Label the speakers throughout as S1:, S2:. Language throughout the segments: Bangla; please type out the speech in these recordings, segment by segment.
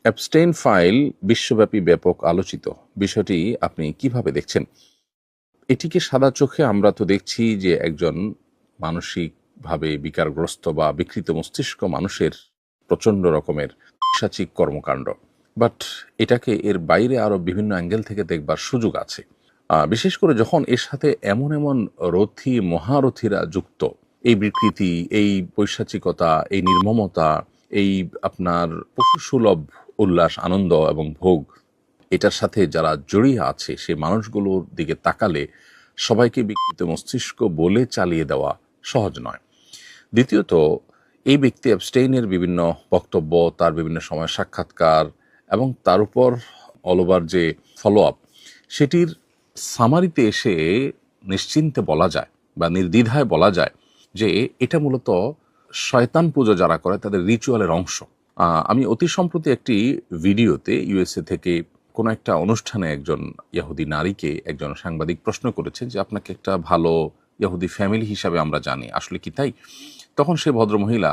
S1: অ্যাবস্টেইন ফাইল বিশ্বব্যাপী ব্যাপক আলোচিত। বিষয়টি আপনি কিভাবে দেখছেন? এটিকে সাদা চোখে আমরা তো দেখছি যে একজন মানসিকভাবে বিকারগ্রস্ত বা বিকৃত মস্তিষ্ক মানুষের প্রচণ্ড রকমের পৈশাচিক কর্মকাণ্ড। বাট এটাকে এর বাইরে আরও বিভিন্ন অ্যাঙ্গেল থেকে দেখবার সুযোগ আছে। বিশেষ করে যখন এর সাথে এমন এমন রথী মহারথীরা যুক্ত, এই বিকৃতি, এই পৈশাচিকতা, এই নির্মমতা, এই আপনার পশুসুলভ উল্লাস, আনন্দ এবং ভোগ, এটার সাথে যারা জড়িয়ে আছে সে মানুষগুলোর দিকে তাকালে সবাইকে বিকৃত মস্তিষ্ক বলে চালিয়ে দেওয়া সহজ নয়। দ্বিতীয়ত, এই ব্যক্তি অ্যাবস্টেইনের বিভিন্ন বক্তব্য, তার বিভিন্ন সময় সাক্ষাৎকার এবং তার উপর অল ওভার যে ফলো আপ, সেটির সামারিতে এসে নিশ্চিন্তে বলা যায় বা নির্দ্বিধায় বলা যায় যে এটা মূলত শয়তান পুজো যারা করে তাদের রিচুয়ালের অংশ। আমি অতি সম্প্রতি একটি ভিডিওতে ইউএসএ থেকে কোনো একটা অনুষ্ঠানে একজন ইহুদি নারীকে একজন সাংবাদিক প্রশ্ন করেছেন যে আপনাকে একটা ভালো ইহুদি ফ্যামিলি হিসাবে আমরা জানি, আসলে কি তাই? তখন সে ভদ্রমহিলা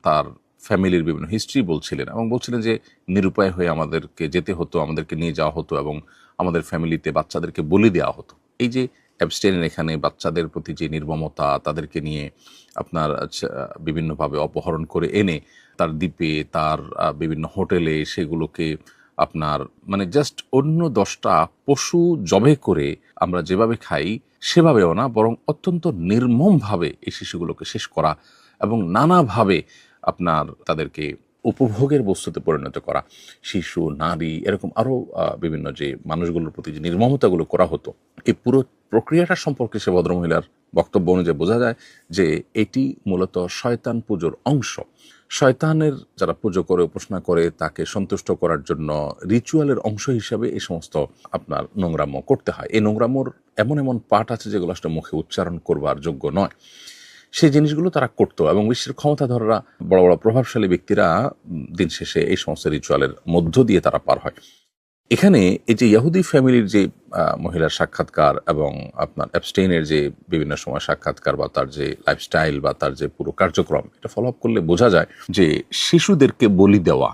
S1: তার ফ্যামিলির বিভিন্ন হিস্ট্রি বলছিলেন এবং বলছিলেন যে নিরুপায় হয়ে আমাদেরকে যেতে হতো, আমাদেরকে নিয়ে যাওয়া হতো এবং আমাদের ফ্যামিলিতে বাচ্চাদেরকে বলি দেওয়া হতো। এই যে অ্যাবস্টেইনের এখানে বাচ্চাদের প্রতি যে নির্মমতা, তাদেরকে নিয়ে আপনার বিভিন্নভাবে অপহরণ করে এনে তার দ্বীপে, তার বিভিন্ন হোটেলে সেগুলোকে আপনার মানে জাস্ট অন্য 10টা পশু জবে করে আমরা যেভাবে খাই সেভাবেও না, বরং অত্যন্ত নির্মমভাবে এই শিশুগুলোকে শেষ করা এবং নানাভাবে আপনার তাদেরকে উপভোগের বস্তুতে পরিণত করা, শিশু, নারী, এরকম আরও বিভিন্ন যে মানুষগুলোর প্রতি যে নির্মমতাগুলো করা হতো, এই পুরো প্রক্রিয়াটা সম্পর্কে সে ভদ্রমহিলার বক্তব্য অনুযায়ী বোঝা যায় যে এটি মূলত শয়তান পুজোর অংশ। শয়তানের যারা পুজো করে, উপাসনা করে, তাকে সন্তুষ্ট করার জন্য রিচুয়ালের অংশ হিসাবে এই সমস্ত আপনার নোংরাম্য করতে হয়। এই নোংরাম্যর এমন এমন পাঠ আছে যেগুলো আসলে মুখে উচ্চারণ করবার যোগ্য নয়। সেই জিনিসগুলো তারা করতো এবং বিশ্বের ক্ষমতাধররা, বড় বড় প্রভাবশালী ব্যক্তিরা দিন শেষে এই সমস্ত রিচুয়ালের মধ্য দিয়ে তারা পার হয়। এখানে এই যে ইহুদি ফ্যামিলির যে মহিলার সাক্ষাৎকার এবং আপনার অ্যাবস্টেইনের যে বিভিন্ন সময় সাক্ষাৎকার বা তার যে লাইফস্টাইল বা তার যে পুরো কার্যক্রম, এটা ফলো আপ করলে বোঝা যায় যে শিশুদেরকে বলি দেওয়া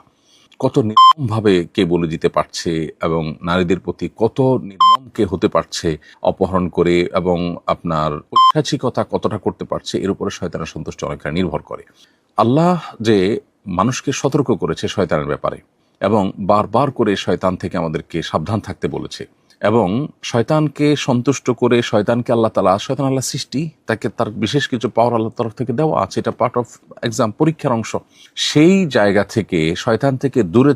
S1: কত নির্মমভাবে কে বলে দিতে পারছে এবং নারীদের প্রতি কত নির্মম কে হতে পারছে অপহরণ করে, এবং আপনার ঐতিহাসিকতা কতটা করতে পারছে, এর উপরে শয়তানের সন্তুষ্টি অনেকটা নির্ভর করে। আল্লাহ যে মানুষকে সতর্ক করেছে শয়তানের ব্যাপারে এবং বারবার করে শয়তান থেকে আমাদেরকে সাবধান থাকতে বলেছে, এবং শয়তানকে সন্তুষ্ট করে শয়তানকে শয়তান আল্লাহ সৃষ্টি, তাকে তার বিশেষ কিছু পাওয়ার আল্লাহর তরফ থেকে দেওয়া আছে, এটা পার্ট অফ এক্সাম, পরীক্ষার অংশ। সেই জায়গা থেকে শয়তান থেকে দূরে